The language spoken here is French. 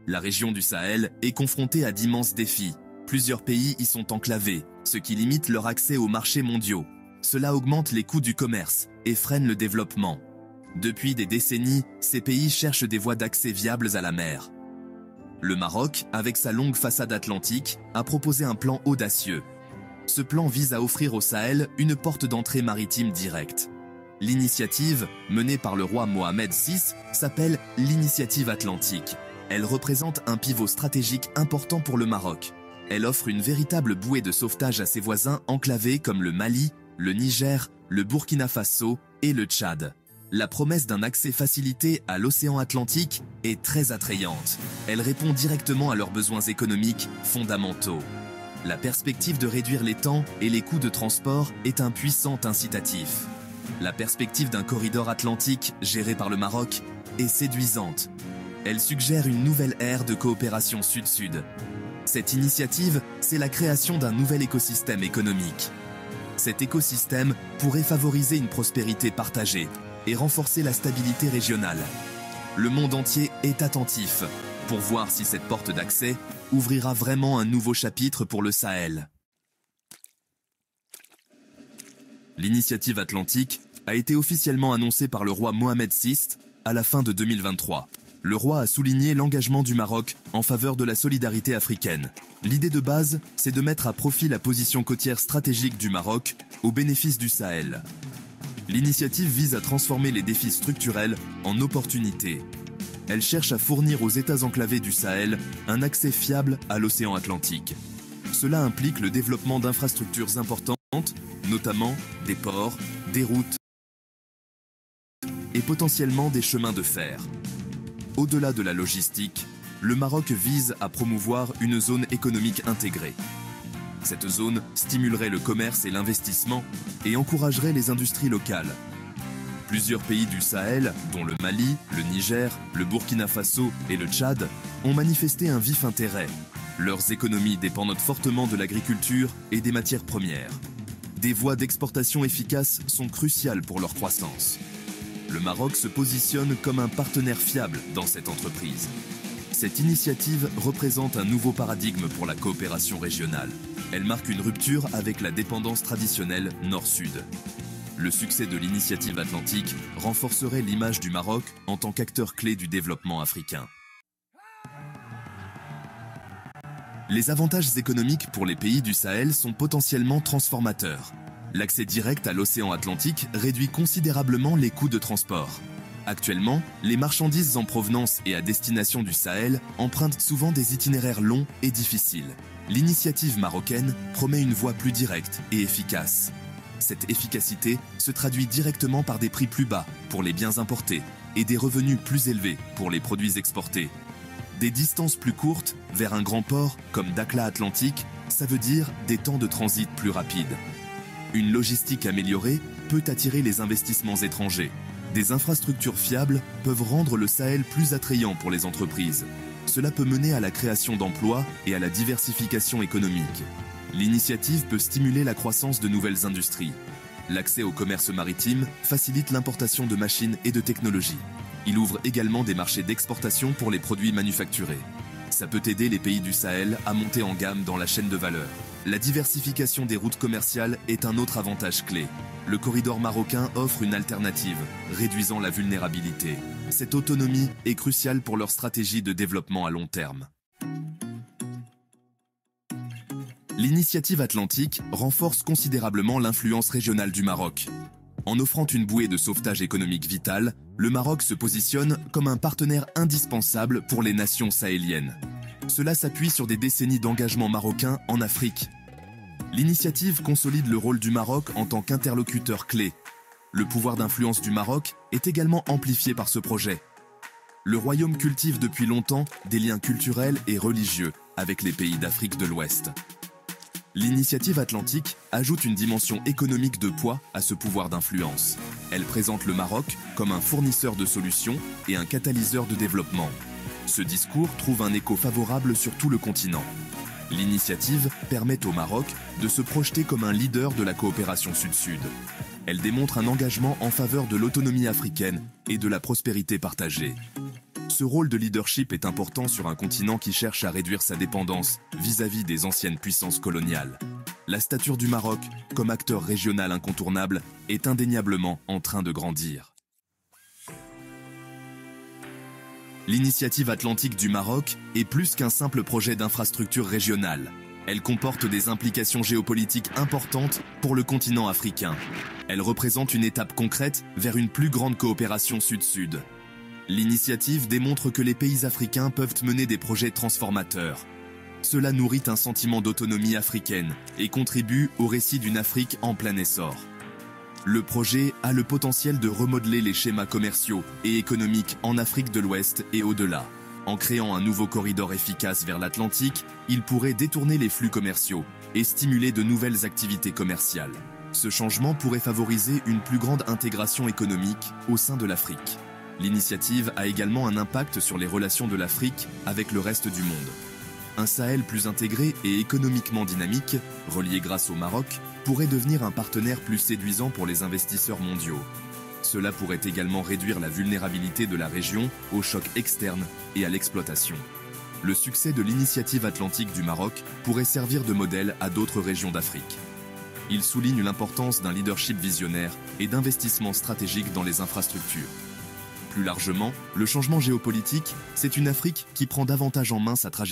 La région du Sahel est confrontée à d'immenses défis. Plusieurs pays y sont enclavés, ce qui limite leur accès aux marchés mondiaux. Cela augmente les coûts du commerce et freine le développement. Depuis des décennies, ces pays cherchent des voies d'accès viables à la mer. Le Maroc, avec sa longue façade atlantique, a proposé un plan audacieux. Ce plan vise à offrir au Sahel une porte d'entrée maritime directe. L'initiative, menée par le roi Mohamed VI, s'appelle l'Initiative Atlantique. Elle représente un pivot stratégique important pour le Maroc. Elle offre une véritable bouée de sauvetage à ses voisins enclavés comme le Mali, le Niger, le Burkina Faso et le Tchad. La promesse d'un accès facilité à l'océan Atlantique est très attrayante. Elle répond directement à leurs besoins économiques fondamentaux. La perspective de réduire les temps et les coûts de transport est un puissant incitatif. La perspective d'un corridor atlantique géré par le Maroc est séduisante. Elle suggère une nouvelle ère de coopération sud-sud. Cette initiative, c'est la création d'un nouvel écosystème économique. Cet écosystème pourrait favoriser une prospérité partagée et renforcer la stabilité régionale. Le monde entier est attentif pour voir si cette porte d'accès ouvrira vraiment un nouveau chapitre pour le Sahel. L'initiative atlantique a été officiellement annoncée par le roi Mohamed VI à la fin de 2023. Le roi a souligné l'engagement du Maroc en faveur de la solidarité africaine. L'idée de base, c'est de mettre à profit la position côtière stratégique du Maroc au bénéfice du Sahel. L'initiative vise à transformer les défis structurels en opportunités. Elle cherche à fournir aux États enclavés du Sahel un accès fiable à l'océan Atlantique. Cela implique le développement d'infrastructures importantes, notamment des ports, des routes et potentiellement des chemins de fer. Au-delà de la logistique, le Maroc vise à promouvoir une zone économique intégrée. Cette zone stimulerait le commerce et l'investissement et encouragerait les industries locales. Plusieurs pays du Sahel, dont le Mali, le Niger, le Burkina Faso et le Tchad, ont manifesté un vif intérêt. Leurs économies dépendent fortement de l'agriculture et des matières premières. Des voies d'exportation efficaces sont cruciales pour leur croissance. Le Maroc se positionne comme un partenaire fiable dans cette entreprise. Cette initiative représente un nouveau paradigme pour la coopération régionale. Elle marque une rupture avec la dépendance traditionnelle nord-sud. Le succès de l'initiative atlantique renforcerait l'image du Maroc en tant qu'acteur clé du développement africain. Les avantages économiques pour les pays du Sahel sont potentiellement transformateurs. L'accès direct à l'océan Atlantique réduit considérablement les coûts de transport. Actuellement, les marchandises en provenance et à destination du Sahel empruntent souvent des itinéraires longs et difficiles. L'initiative marocaine promet une voie plus directe et efficace. Cette efficacité se traduit directement par des prix plus bas pour les biens importés et des revenus plus élevés pour les produits exportés. Des distances plus courtes vers un grand port comme Dakhla Atlantique, ça veut dire des temps de transit plus rapides. Une logistique améliorée peut attirer les investissements étrangers. Des infrastructures fiables peuvent rendre le Sahel plus attrayant pour les entreprises. Cela peut mener à la création d'emplois et à la diversification économique. L'initiative peut stimuler la croissance de nouvelles industries. L'accès au commerce maritime facilite l'importation de machines et de technologies. Il ouvre également des marchés d'exportation pour les produits manufacturés. Ça peut aider les pays du Sahel à monter en gamme dans la chaîne de valeur. La diversification des routes commerciales est un autre avantage clé. Le corridor marocain offre une alternative, réduisant la vulnérabilité. Cette autonomie est cruciale pour leur stratégie de développement à long terme. L'initiative atlantique renforce considérablement l'influence régionale du Maroc. En offrant une bouée de sauvetage économique vitale, le Maroc se positionne comme un partenaire indispensable pour les nations sahéliennes. Cela s'appuie sur des décennies d'engagement marocain en Afrique. L'initiative consolide le rôle du Maroc en tant qu'interlocuteur clé. Le pouvoir d'influence du Maroc est également amplifié par ce projet. Le royaume cultive depuis longtemps des liens culturels et religieux avec les pays d'Afrique de l'Ouest. L'initiative atlantique ajoute une dimension économique de poids à ce pouvoir d'influence. Elle présente le Maroc comme un fournisseur de solutions et un catalyseur de développement. Ce discours trouve un écho favorable sur tout le continent. L'initiative permet au Maroc de se projeter comme un leader de la coopération sud-sud. Elle démontre un engagement en faveur de l'autonomie africaine et de la prospérité partagée. Ce rôle de leadership est important sur un continent qui cherche à réduire sa dépendance vis-à-vis des anciennes puissances coloniales. La stature du Maroc, comme acteur régional incontournable, est indéniablement en train de grandir. L'initiative atlantique du Maroc est plus qu'un simple projet d'infrastructure régionale. Elle comporte des implications géopolitiques importantes pour le continent africain. Elle représente une étape concrète vers une plus grande coopération sud-sud. L'initiative démontre que les pays africains peuvent mener des projets transformateurs. Cela nourrit un sentiment d'autonomie africaine et contribue au récit d'une Afrique en plein essor. Le projet a le potentiel de remodeler les schémas commerciaux et économiques en Afrique de l'Ouest et au-delà. En créant un nouveau corridor efficace vers l'Atlantique, il pourrait détourner les flux commerciaux et stimuler de nouvelles activités commerciales. Ce changement pourrait favoriser une plus grande intégration économique au sein de l'Afrique. L'initiative a également un impact sur les relations de l'Afrique avec le reste du monde. Un Sahel plus intégré et économiquement dynamique, relié grâce au Maroc, pourrait devenir un partenaire plus séduisant pour les investisseurs mondiaux. Cela pourrait également réduire la vulnérabilité de la région aux chocs externes et à l'exploitation. Le succès de l'initiative atlantique du Maroc pourrait servir de modèle à d'autres régions d'Afrique. Il souligne l'importance d'un leadership visionnaire et d'investissements stratégiques dans les infrastructures. Plus largement, le changement géopolitique, c'est une Afrique qui prend davantage en main sa trajectoire